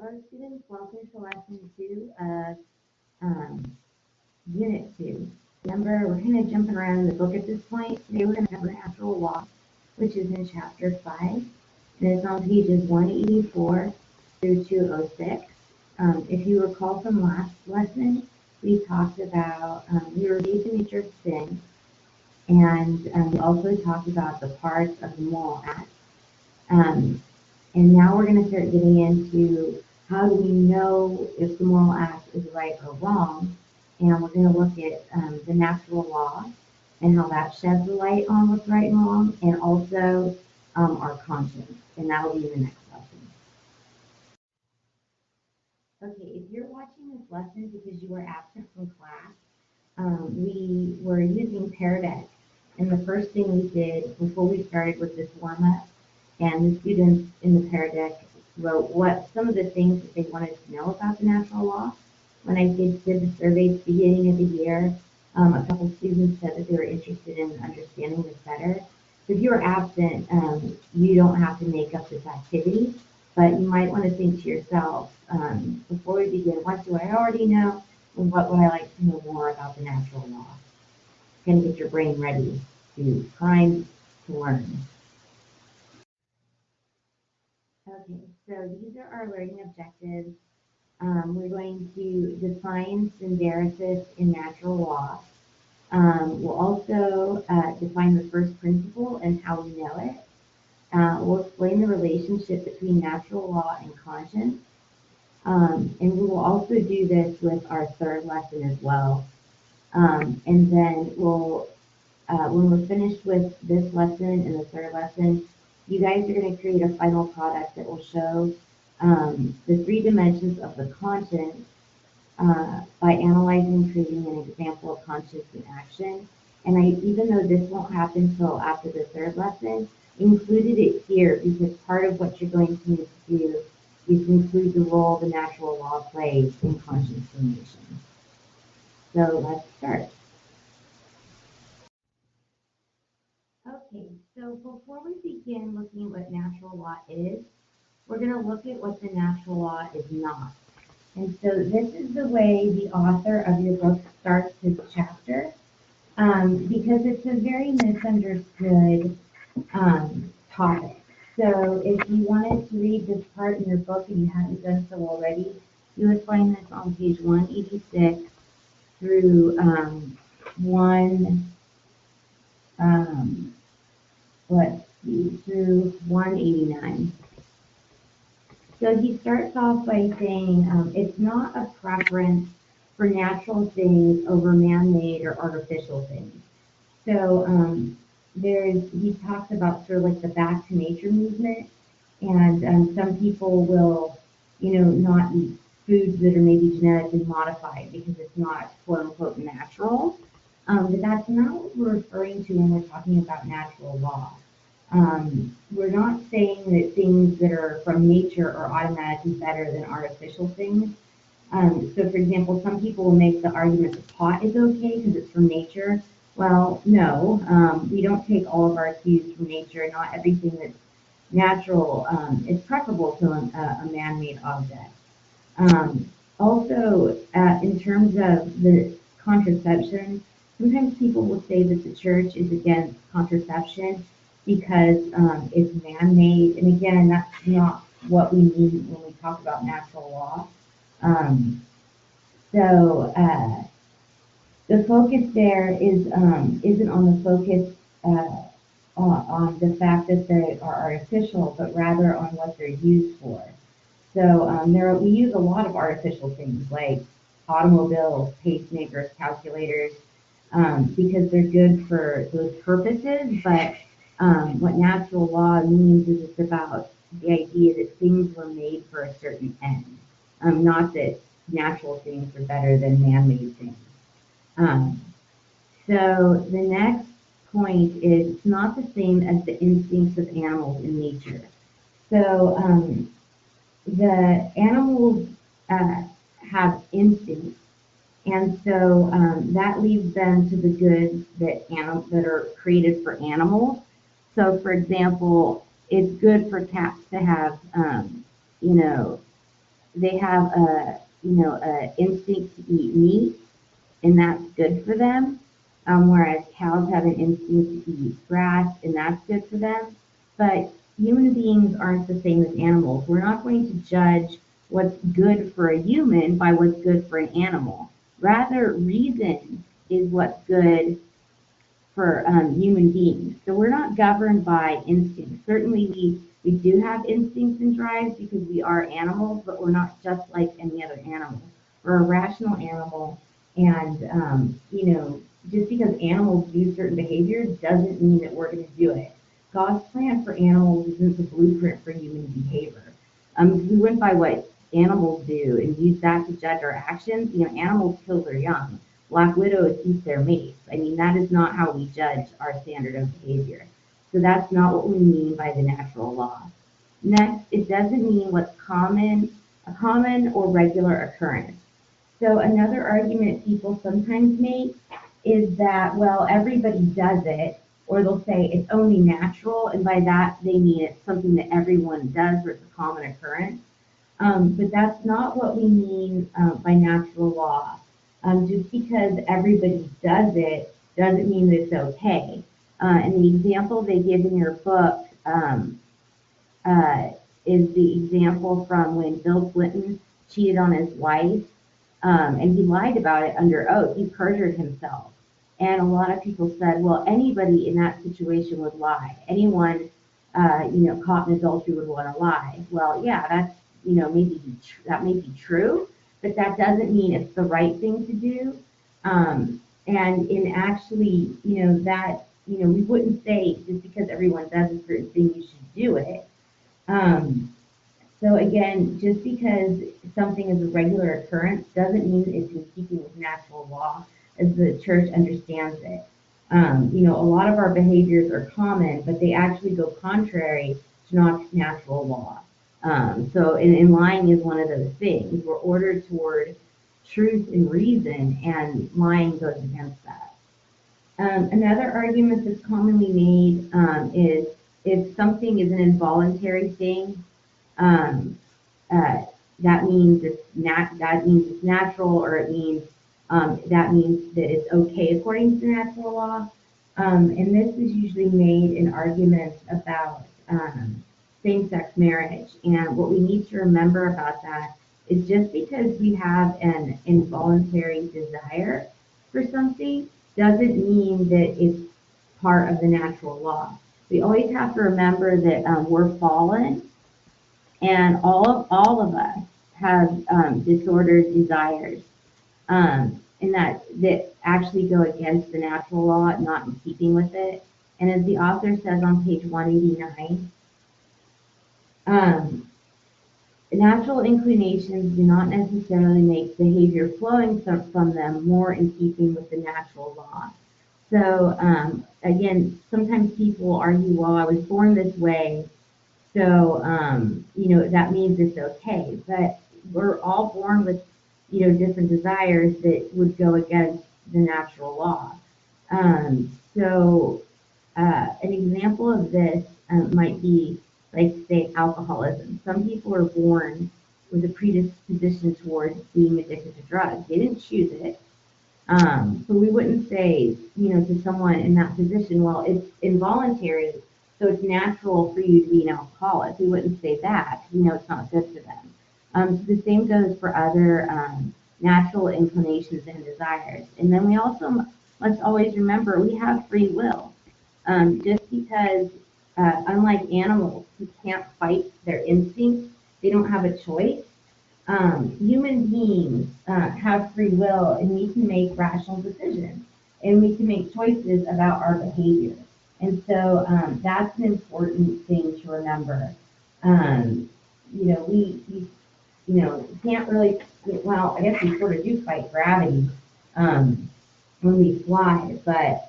Hello, students. Welcome to lesson 2 of unit 2. Remember, we're kind of jumping around in the book at this point. Today we're going to cover natural law, which is in chapter 5, and it's on pages 184 through 206. If you recall from last lesson, we talked about, we reviewed the nature of sin, and we also talked about the parts of the moral act. And now we're going to start getting into how do we know if the moral act is right or wrong. And we're going to look at the natural law and how that sheds the light on what's right and wrong, and also our conscience. And that will be in the next lesson. Okay, if you're watching this lesson because you were absent from class, we were using Pear Deck. And the first thing we did before we started was this warm-up. And the students in the Pear Deck wrote what some of the things that they wanted to know about the natural law. When I did the survey at the beginning of the year, a couple of students said that they were interested in understanding this better. So if you were absent, you don't have to make up this activity, but you might want to think to yourself, before we begin, what do I already know, and what would I like to know more about the natural law? Kind of get your brain ready to primed to learn. Okay, so these are our learning objectives. We're going to define synderisis in natural law. We'll also define the first principle and how we know it. We'll explain the relationship between natural law and conscience. And we will also do this with our third lesson as well. And then we'll, when we're finished with this lesson and the third lesson, you guys are going to create a final product that will show the 3 dimensions of the conscience by analyzing, creating an example of conscience in action. And even though this won't happen until after the third lesson, included it here because part of what you're going to need to do is include the role the natural law plays in conscience formation. So let's start. Okay, so before we begin looking at what natural law is, we're going to look at what the natural law is not. And so this is the way the author of your book starts his chapter, because it's a very misunderstood topic. So if you wanted to read this part in your book and you haven't done so already, you would find this on page 186 through through 189. So he starts off by saying it's not a preference for natural things over man-made or artificial things. So he talks about sort of like the back to nature movement, and some people will, not eat foods that are maybe genetically modified because it's not quote unquote natural. But that's not what we're referring to when we're talking about natural law. We're not saying that things that are from nature are automatically better than artificial things. So for example, some people will make the argument that pot is okay because it's from nature. Well, no, we don't take all of our cues from nature. Not everything that's natural is preferable to a man-made object. Also, in terms of the contraception, sometimes people will say that the church is against contraception because it's man-made. And again, that's not what we mean when we talk about natural law. The focus there isn't on the focus on the fact that they are artificial, but rather on what they're used for. So we use a lot of artificial things like automobiles, pacemakers, calculators, because they're good for those purposes. But what natural law means is it's about the idea that things were made for a certain end, not that natural things are better than man-made things. So the next point is it's not the same as the instincts of animals in nature. So the animals have instincts, and so that leads them to the goods that are created for animals. So for example, it's good for cats to have, they have a instinct to eat meat, and that's good for them. Whereas cows have an instinct to eat grass, and that's good for them. But human beings aren't the same as animals. We're not going to judge what's good for a human by what's good for an animal. Rather, reason is what's good for human beings. So we're not governed by instincts. Certainly, we do have instincts and drives because we are animals, but we're not just like any other animal. We're a rational animal, and just because animals do certain behaviors doesn't mean that we're going to do it. God's plan for animals isn't the blueprint for human behavior. If we went by what animals do and use that to judge our actions, animals kill their young. Black widows eat their mates. I mean, that is not how we judge our standard of behavior. So that's not what we mean by the natural law. Next, it doesn't mean what's a common or regular occurrence. So another argument people sometimes make is that, well, everybody does it, or they'll say it's only natural, and by that they mean it's something that everyone does or it's a common occurrence. But that's not what we mean by natural law. Just because everybody does it doesn't mean that it's okay. And the example they give in your book uh, is the example from when Bill Clinton cheated on his wife, and he lied about it under oath. He perjured himself. And a lot of people said, well, anybody in that situation would lie. Anyone, caught in adultery would want to lie. Well, yeah, that's, that may be true, but that doesn't mean it's the right thing to do. And in actually, we wouldn't say just because everyone does a certain thing, you should do it. Um, so again, just because something is a regular occurrence doesn't mean it's in keeping with natural law as the church understands it. A lot of our behaviors are common, but they actually go contrary to natural law. And lying is one of those things. We're ordered toward truth and reason, and lying goes against that. Another argument that's commonly made is if something is an involuntary thing, um, that means it's natural, or it means that means that it's okay according to natural law. And this is usually made in arguments about same-sex marriage. And what we need to remember about that is just because we have an involuntary desire for something doesn't mean that it's part of the natural law. We always have to remember that we're fallen, and all of us have disordered desires, and that actually go against the natural law, not in keeping with it. And as the author says on page 189, um, natural inclinations do not necessarily make behavior flowing from them more in keeping with the natural law. So again, sometimes people argue, well, I was born this way, so, that means it's okay. But we're all born with, different desires that would go against the natural law. An example of this might be, like, say, alcoholism. Some people are born with a predisposition towards being addicted to drugs. They didn't choose it. So we wouldn't say, to someone in that position, well, it's involuntary, so it's natural for you to be an alcoholic. We wouldn't say that. It's not good for them. So the same goes for other natural inclinations and desires. And then we also must always remember we have free will. Just because, unlike animals who can't fight their instincts, they don't have a choice. Human beings have free will, and we can make rational decisions, and we can make choices about our behavior. And so that's an important thing to remember. Um, can't really, well, I guess we sort of do fight gravity um, when we fly, but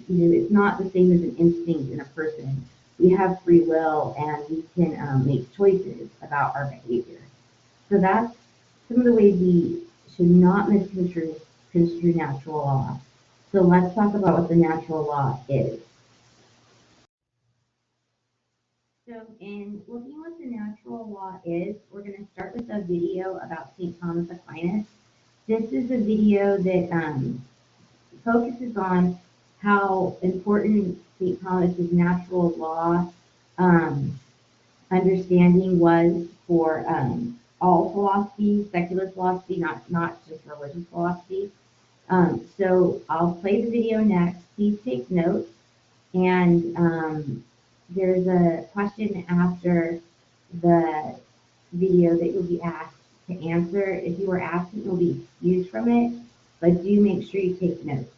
it's not the same as an instinct in a person. We have free will, and we can make choices about our behavior. So that's some of the ways we should not misconstrue natural law. So let's talk about what the natural law is. So in looking what the natural law is, we're going to start with a video about St. Thomas Aquinas. This is a video that focuses on how important St. Thomas's natural law understanding was for all philosophy, secular philosophy, not just religious philosophy. So I'll play the video next. Please take notes. And there's a question after the video that you'll be asked to answer. If you are absent, you'll be excused from it, but do make sure you take notes.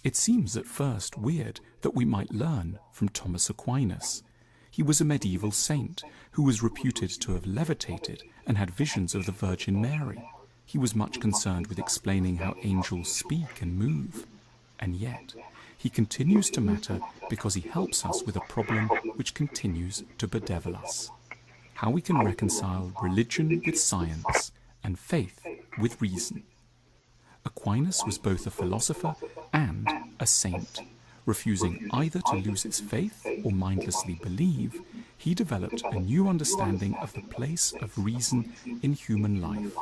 It seems at first weird that we might learn from Thomas Aquinas. He was a medieval saint who was reputed to have levitated and had visions of the Virgin Mary. He was much concerned with explaining how angels speak and move. And yet, he continues to matter because he helps us with a problem which continues to bedevil us: how we can reconcile religion with science and faith with reason. Aquinas was both a philosopher and a saint. Refusing either to lose his faith or mindlessly believe, he developed a new understanding of the place of reason in human life.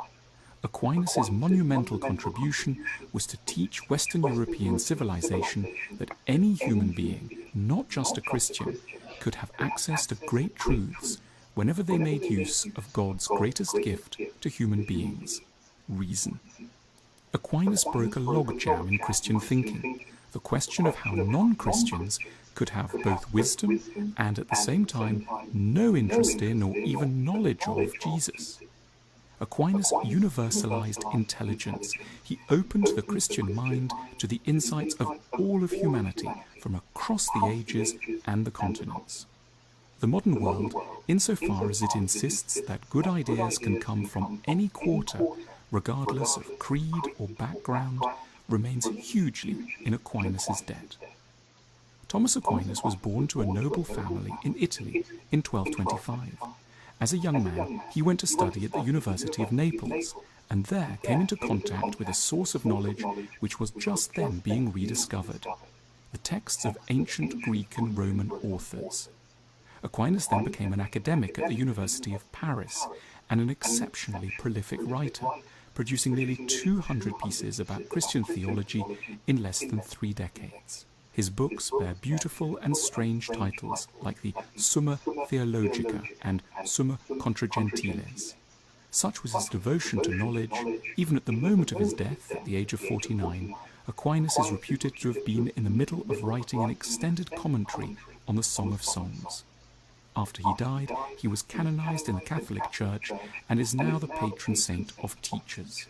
Aquinas' monumental contribution was to teach Western European civilization that any human being, not just a Christian, could have access to great truths whenever they made use of God's greatest gift to human beings: reason. Aquinas broke a logjam in Christian thinking, the question of how non-Christians could have both wisdom and at the same time no interest in or even knowledge of Jesus. Aquinas universalized intelligence. He opened the Christian mind to the insights of all of humanity from across the ages and the continents. The modern world, insofar as it insists that good ideas can come from any quarter, regardless of creed or background, remains hugely in Aquinas' debt. Thomas Aquinas was born to a noble family in Italy in 1225. As a young man, he went to study at the University of Naples, and there came into contact with a source of knowledge which was just then being rediscovered: the texts of ancient Greek and Roman authors. Aquinas then became an academic at the University of Paris and an exceptionally prolific writer, producing nearly 200 pieces about Christian theology in less than 3 decades. His books bear beautiful and strange titles like the Summa Theologica and Summa Contra Gentiles. Such was his devotion to knowledge. Even at the moment of his death, at the age of 49, Aquinas is reputed to have been in the middle of writing an extended commentary on the Song of Songs. After he died, he was canonized in the Catholic Church and is now the patron saint of teachers.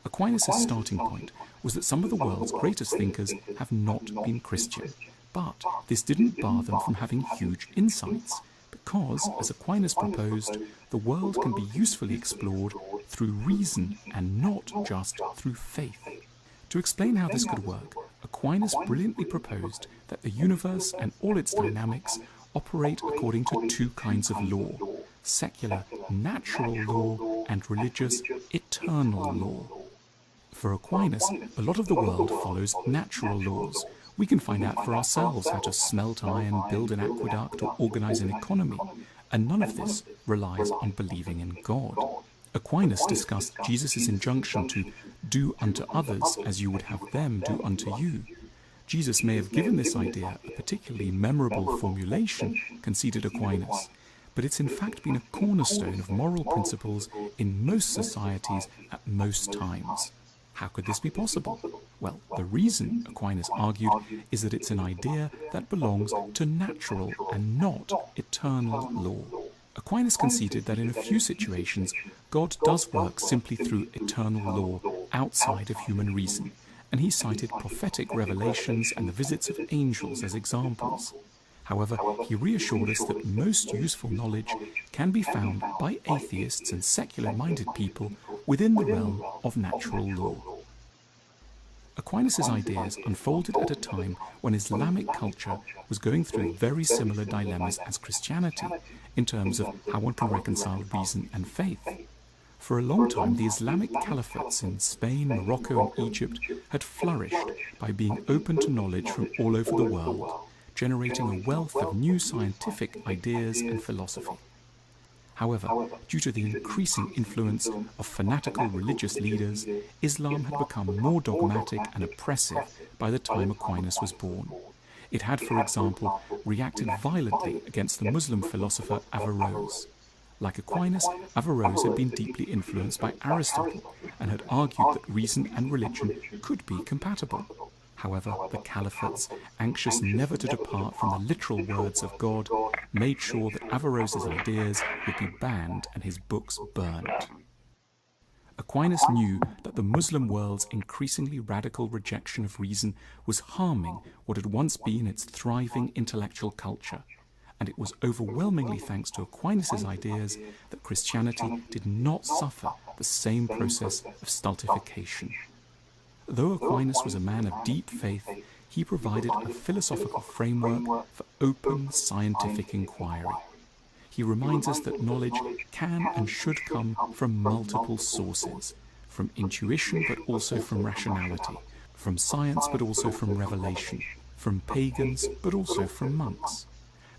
Aquinas' starting point was that some of the world's greatest thinkers have not been Christian, but this didn't bar them from having huge insights, because, as Aquinas proposed, the world can be usefully explored through reason and not just through faith. To explain how this could work, Aquinas brilliantly proposed that the universe and all its dynamics operate according to 2 kinds of law: secular, natural law, and religious, eternal law. For Aquinas, a lot of the world follows natural laws. We can find out for ourselves how to smelt iron, build an aqueduct, or organize an economy, and none of this relies on believing in God. Aquinas discussed Jesus' injunction to do unto others as you would have them do unto you. Jesus may have given this idea a particularly memorable formulation, conceded Aquinas, but it's in fact been a cornerstone of moral principles in most societies at most times. How could this be possible? Well, the reason, Aquinas argued, is that it's an idea that belongs to natural and not eternal law. Aquinas conceded that in a few situations, God does work simply through eternal law outside of human reason, and he cited prophetic revelations and the visits of angels as examples. However, he reassured us that most useful knowledge can be found by atheists and secular-minded people within the realm of natural law. Aquinas' ideas unfolded at a time when Islamic culture was going through very similar dilemmas as Christianity in terms of how one can reconcile reason and faith. For a long time, the Islamic caliphates in Spain, Morocco, and Egypt had flourished by being open to knowledge from all over the world, generating a wealth of new scientific ideas and philosophy. However, due to the increasing influence of fanatical religious leaders, Islam had become more dogmatic and oppressive by the time Aquinas was born. It had, for example, reacted violently against the Muslim philosopher Averroes. Like Aquinas, Averroes had been deeply influenced by Aristotle and had argued that reason and religion could be compatible. However, the caliphates, anxious never to depart from the literal words of God, made sure that Averroes' ideas would be banned and his books burned. Aquinas knew that the Muslim world's increasingly radical rejection of reason was harming what had once been its thriving intellectual culture, and it was overwhelmingly thanks to Aquinas' ideas that Christianity did not suffer the same process of stultification. Though Aquinas was a man of deep faith, he provided a philosophical framework for open scientific inquiry. He reminds us that knowledge can and should come from multiple sources, from intuition but also from rationality, from science but also from revelation, from pagans but also from monks.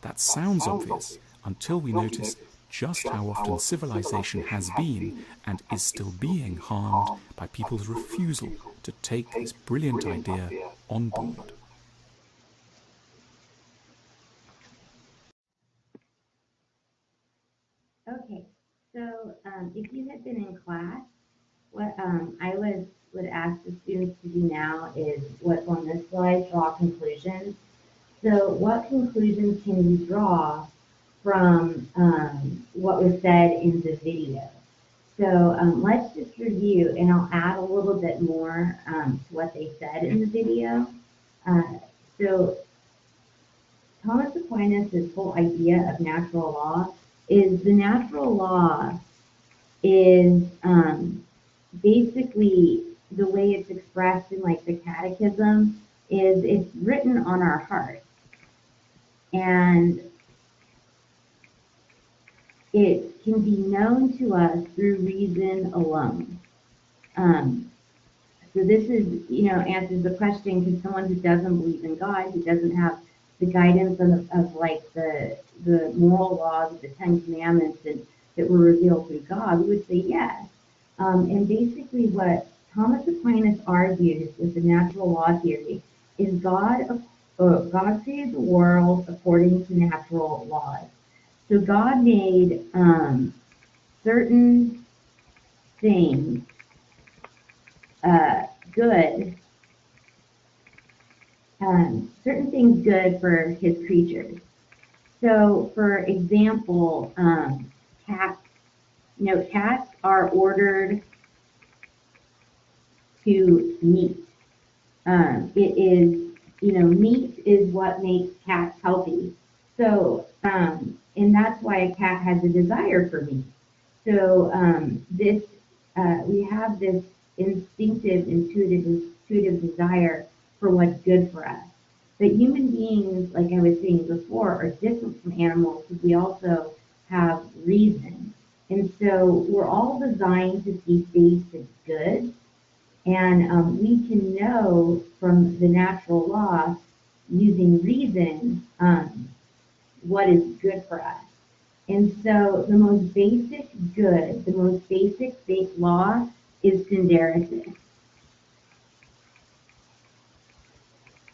That sounds obvious until we notice just how often civilization has been and is still being harmed by people's refusal to take this brilliant idea on board. Okay, so if you had been in class, what I would ask the students to do now is what's on this slide, draw conclusions. So what conclusions can you draw from what was said in the video? So let's just review, and I'll add a little bit more to what they said in the video. So Thomas Aquinas' whole idea of natural law is the natural law is basically the way it's expressed in like the catechism is it's written on our heart. And it can be known to us through reason alone. So this is, answers the question, can someone who doesn't believe in God, who doesn't have the guidance of like the moral laws of the Ten Commandments that were revealed through God, we would say yes. And basically what Thomas Aquinas argues with the natural law theory is God created the world according to natural laws. So God made certain things good, certain things good for his creatures. So, for example, cats. Cats are ordered to meat. It is, meat is what makes cats healthy. So, and that's why a cat has a desire for meat. So, we have this instinctive, intuitive desire for what's good for us. But human beings, like I was saying before, are different from animals because we also have reason. And so we're all designed to see things as good. And we can know from the natural law, using reason, what is good for us. And so the most basic good, the most basic law is synderesis.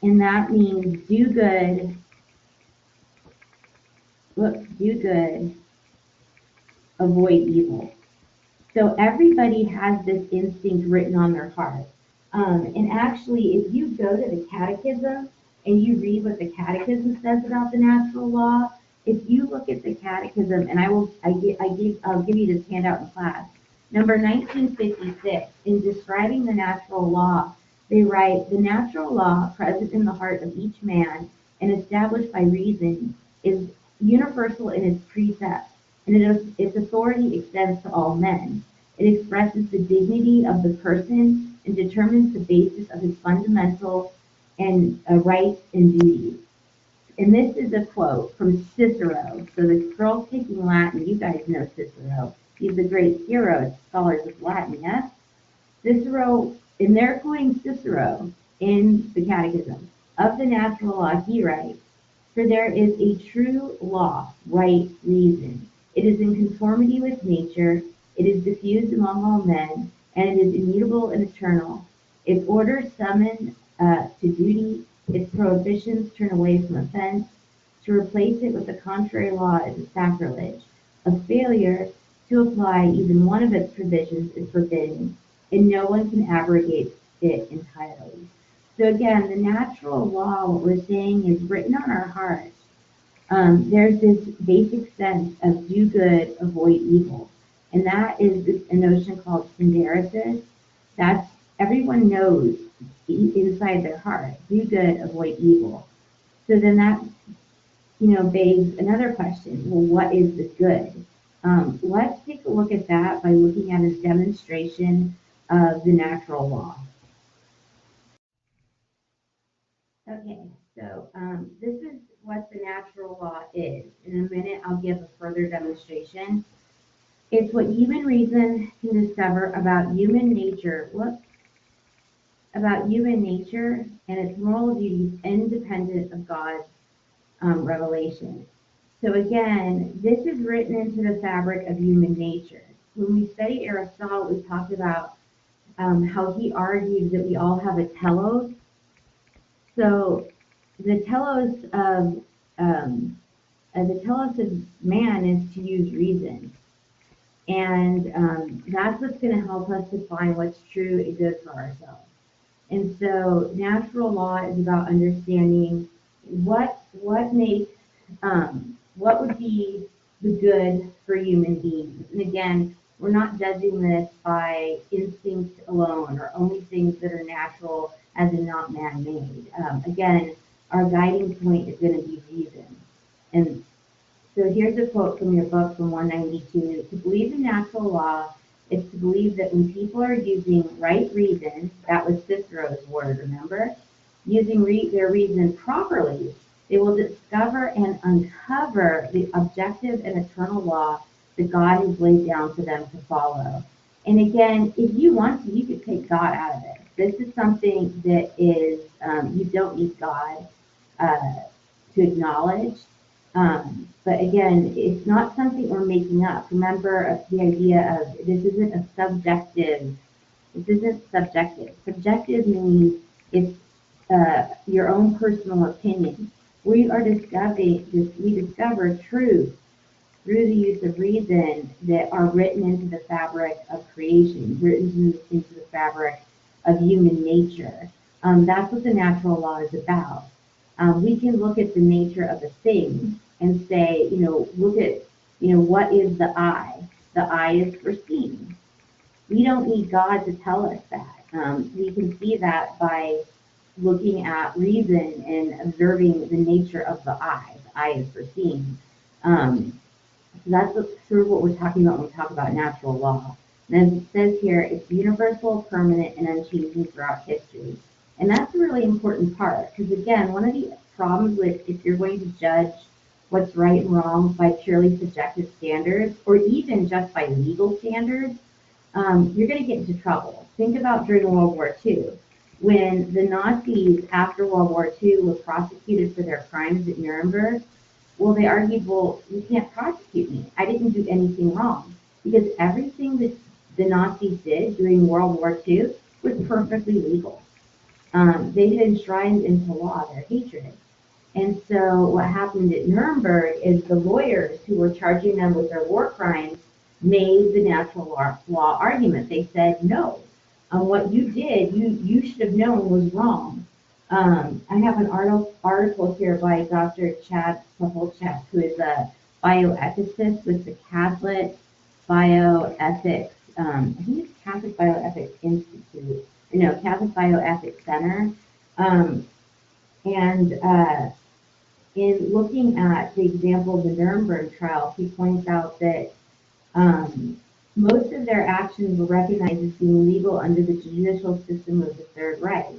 And that means do good, avoid evil. So everybody has this instinct written on their heart. And actually, if you go to the catechism and you read what the catechism says about the natural law, if you look at the catechism, and I'll give you this handout in class, number 1956, in describing the natural law, they write, the natural law present in the heart of each man and established by reason is universal in its precepts, and its authority extends to all men. It expresses the dignity of the person and determines the basis of his fundamental and rights and duties. And this is a quote from Cicero. So the girls taking Latin, you guys know Cicero. He's the great hero, scholars of Latin, yes? Cicero, and they're quoting Cicero in the Catechism. Of the natural law, he writes, for there is a true law, right reason. It is in conformity with nature, it is diffused among all men, and it is immutable and eternal. Its orders summon to duty, its prohibitions turn away from offense. To replace it with the contrary law is a sacrilege. A failure to apply even one of its provisions is forbidden, and no one can abrogate it entirely. So again, the natural law, what we're saying, is written on our hearts. There's this basic sense of do good, avoid evil. And that is a notion called synderisis. That's everyone knows inside their heart, do good, avoid evil. So then that, begs another question. Well, what is the good? Let's take a look at that by looking at a demonstration of the natural law. Okay, so this is what the natural law is. In a minute, I'll give a further demonstration. It's what human reason can discover about human nature. About human nature and its moral duties independent of God's revelation. So again, this is written into the fabric of human nature. When we study Aristotle, we talked about how he argued that we all have a telos. So the telos of man is to use reason, and that's what's going to help us to find what's true and good for ourselves. And so natural law is about understanding what makes what would be the good for human beings. And again, we're not judging this by instinct alone or only things that are natural as in not man-made. Again, our guiding point is going to be reason. And so here's a quote from your book from 192. To believe in natural law is to believe that when people are using right reason, that was Cicero's word, remember? Using their reason properly, they will discover and uncover the objective and eternal law that God has laid down for them to follow. And again, if you want to, you could take God out of it. This is something that is, you don't need God to acknowledge. But again, it's not something we're making up. Remember the idea of this isn't subjective. Subjective means it's your own personal opinion. We discover truth through the use of reason that are written into the fabric of creation, written into the fabric of human nature. That's what the natural law is about. We can look at the nature of a thing and say, look at, what is the eye? The eye is for seeing. We don't need God to tell us that. We can see that by looking at reason and observing the nature of the eye. The eye is for seeing. So that's sort of what we're talking about when we talk about natural law. And as it says here, it's universal, permanent, and unchanging throughout history. And that's a really important part, because again, one of the problems with if you're going to judge what's right and wrong by purely subjective standards, or even just by legal standards, you're going to get into trouble. Think about during World War II, when the Nazis after World War II were prosecuted for their crimes at Nuremberg. Well, they argued, well, you can't prosecute me. I didn't do anything wrong, because everything that the Nazis did during World War II was perfectly legal. They had enshrined into law their hatred. And so what happened at Nuremberg is the lawyers who were charging them with their war crimes made the natural law argument. They said, no, what you did, you should have known was wrong. I have an article here by Dr. Chad Paholchek, who is a bioethicist with the Catholic Bioethics, I think it's Catholic Bioethics Institute, Catholic Bioethics Center. In looking at the example of the Nuremberg trial, he points out that most of their actions were recognized as being legal under the judicial system of the Third Reich.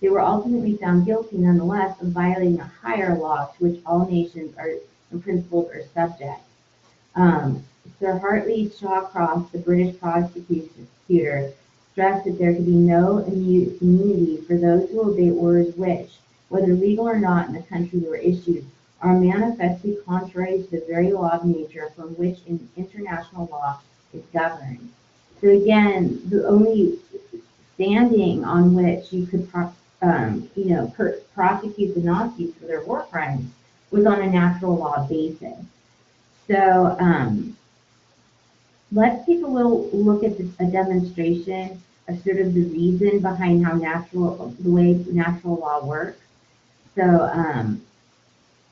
They were ultimately found guilty, nonetheless, of violating a higher law to which all nations and principles are subject. Sir Hartley Shawcross, the British prosecutor, stressed that there could be no immunity for those who obey orders which, whether legal or not in the country they were issued, are manifestly contrary to the very law of nature from which international law is governed. So again, the only standing on which you could prosecute the Nazis for their war crimes was on a natural law basis. So let's take a little look at a demonstration of sort of the reason behind how the way natural law works. So I'm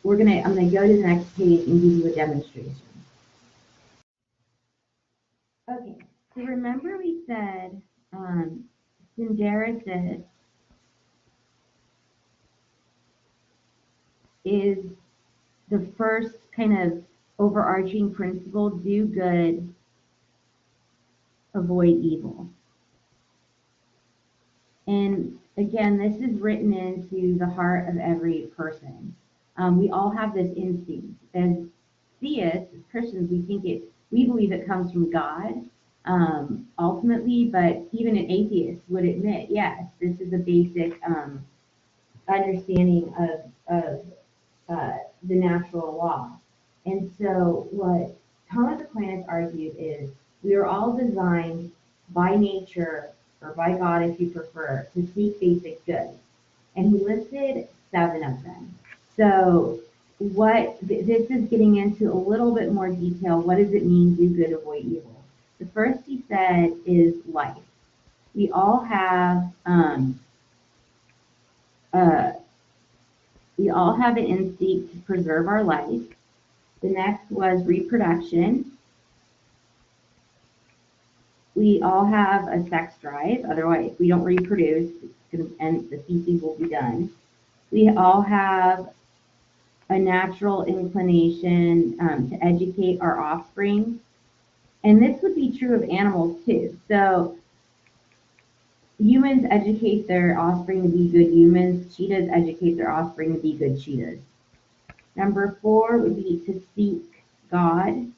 gonna go to the next page and give you a demonstration. Okay, so remember we said synderesis is the first kind of overarching principle: do good, avoid evil. And again, this is written into the heart of every person. We all have this instinct. As theists, as Christians, we believe it comes from God, ultimately, but even an atheist would admit, yes, this is a basic understanding of the natural law. And so what Thomas Aquinas argued is we are all designed by nature, or by God if you prefer, to seek basic goods. And he listed 7 of them. So this is getting into a little bit more detail. What does it mean, do good, avoid evil? The first he said is life. We all have an instinct to preserve our life. The next was reproduction. We all have a sex drive. Otherwise, if we don't reproduce, and the species will be done. We all have a natural inclination to educate our offspring. And this would be true of animals too. So humans educate their offspring to be good humans. Cheetahs educate their offspring to be good cheetahs. Number 4 would be to seek God.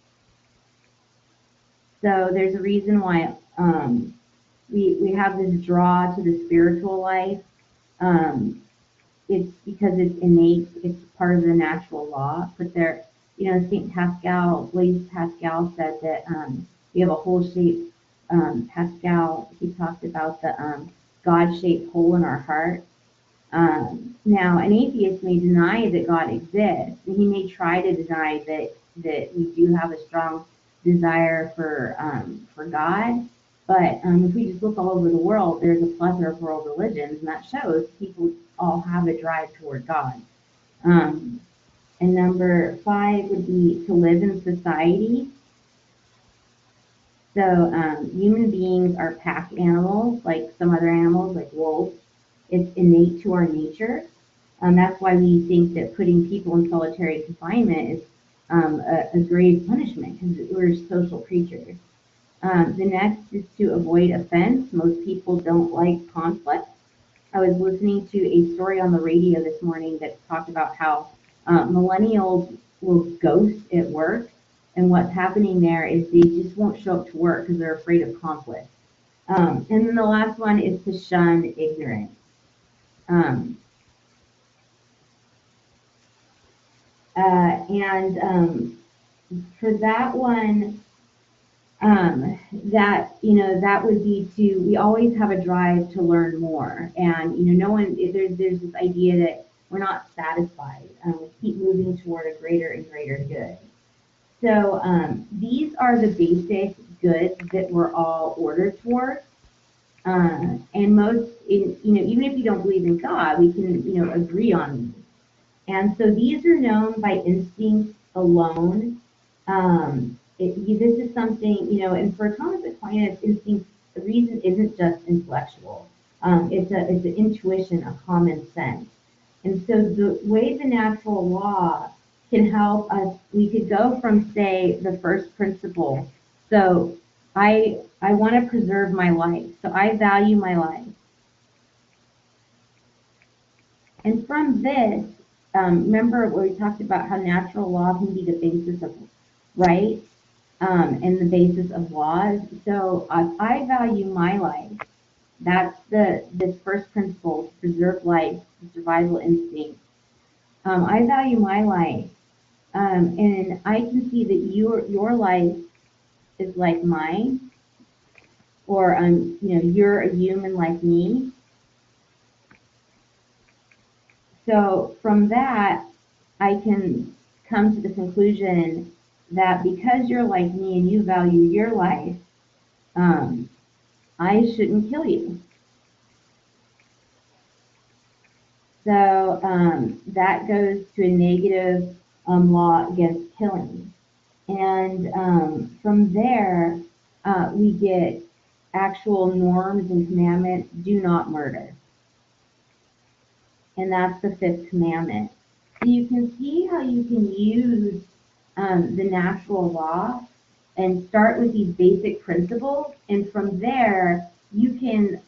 So there's a reason why we have this draw to the spiritual life. It's because it's innate. It's part of the natural law. But there, Blaise Pascal said that we have a hole-shaped, Pascal, he talked about the God-shaped hole in our heart. Now, an atheist may deny that God exists, and he may try to deny that we do have a strong desire for God. But if we just look all over the world, there's a plethora of world religions, and that shows people all have a drive toward God. And number 5 would be to live in society. So human beings are pack animals, like some other animals, like wolves. It's innate to our nature. That's why we think that putting people in solitary confinement is a grave punishment, because we're social creatures. The next is to avoid offense. Most people don't like conflict. I was listening to a story on the radio this morning that talked about how millennials will ghost at work, and what's happening there is they just won't show up to work because they're afraid of conflict. And then the last one is to shun ignorance. For that one, that would be we always have a drive to learn more, and there's this idea that we're not satisfied. We keep moving toward a greater and greater good. So these are the basic goods that we're all ordered toward, and most, even if you don't believe in God, we can agree on these. And so these are known by instinct alone. This is something, and for Thomas Aquinas, instinct, the reason isn't just intellectual. It's an intuition, a common sense. And so the way the natural law can help us, we could go from, say, the first principle. So I want to preserve my life. So I value my life. And from this, remember where we talked about how natural law can be the basis of right? and the basis of laws. So if I value my life, that's this first principle, to preserve life, the survival instinct. I value my life, and I can see that your life is like mine, or you're a human like me. So from that, I can come to the conclusion that because you're like me and you value your life, um, I shouldn't kill you. So that goes to a negative law against killing. And from there, we get actual norms and commandments: do not murder. And that's the fifth commandment. So you can see how you can use the natural law and start with these basic principles, and from there you can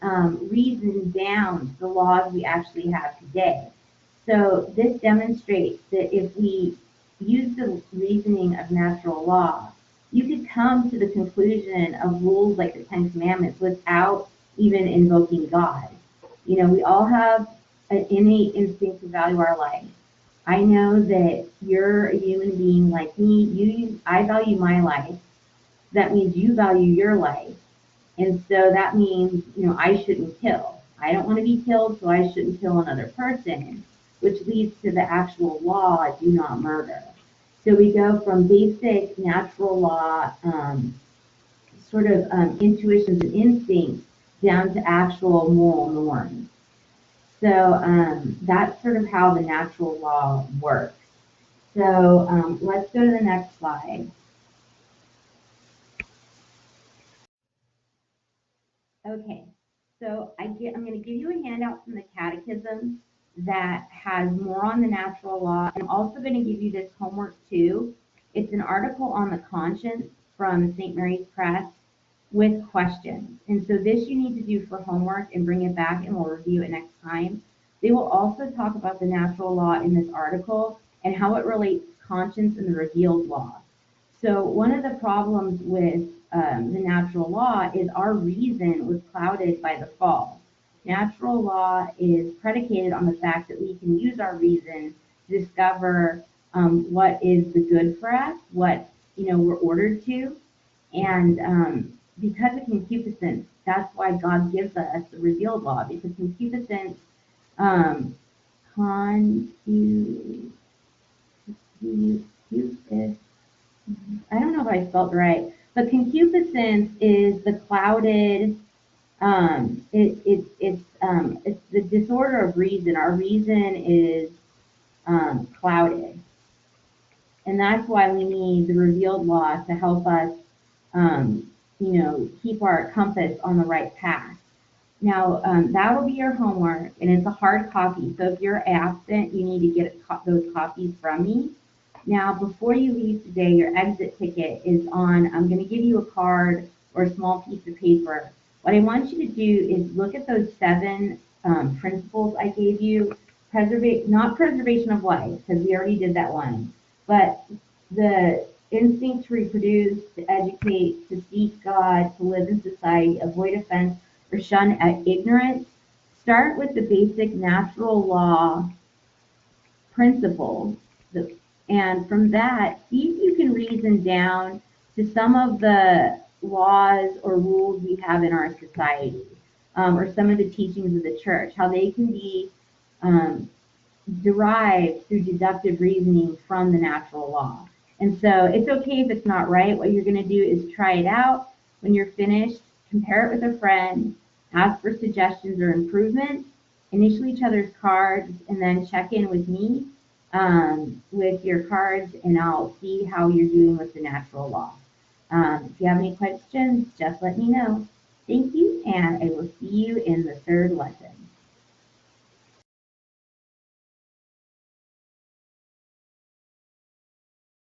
reason down the laws we actually have today. So this demonstrates that if we use the reasoning of natural law, you could come to the conclusion of rules like the Ten Commandments without even invoking God. We all have an innate instinct to value our life. I know that you're a human being like me. I value my life. That means you value your life. And so that means, I shouldn't kill. I don't want to be killed, so I shouldn't kill another person, which leads to the actual law: do not murder. So we go from basic natural law, sort of intuitions and instincts, down to actual moral norms. So that's sort of how the natural law works. So let's go to the next slide. Okay, so I'm going to give you a handout from the Catechism that has more on the natural law. I'm also going to give you this homework too. It's an article on the conscience from St. Mary's Press with questions. And so this you need to do for homework and bring it back, and we'll review it next time. They will also talk about the natural law in this article and how it relates to conscience and the revealed law. So one of the problems with the natural law is our reason was clouded by the fall. Natural law is predicated on the fact that we can use our reason to discover what is the good for us, what we're ordered to, and because of concupiscence, that's why God gives us the revealed law, because concupiscence, concupiscence, I don't know if I spelled right, but concupiscence is the clouded, it's the disorder of reason. Our reason is clouded. And that's why we need the revealed law to help us, keep our compass on the right path. Now, that will be your homework, and it's a hard copy. So if you're absent, you need to get those copies from me. Now, before you leave today, your exit ticket is on. I'm going to give you a card or a small piece of paper. What I want you to do is look at those 7 principles I gave you. Not preservation of life, because we already did that one, but the instinct to reproduce, to educate, to seek God, to live in society, avoid offense, or shun ignorance. Start with the basic natural law principles, and from that, see if you can reason down to some of the laws or rules we have in our society, or some of the teachings of the church, how they can be derived through deductive reasoning from the natural law. And so it's okay if it's not right. What you're going to do is try it out. When you're finished, compare it with a friend, ask for suggestions or improvements, initial each other's cards, and then check in with me with your cards, and I'll see how you're doing with the natural law. If you have any questions, just let me know. Thank you, and I will see you in the third lesson.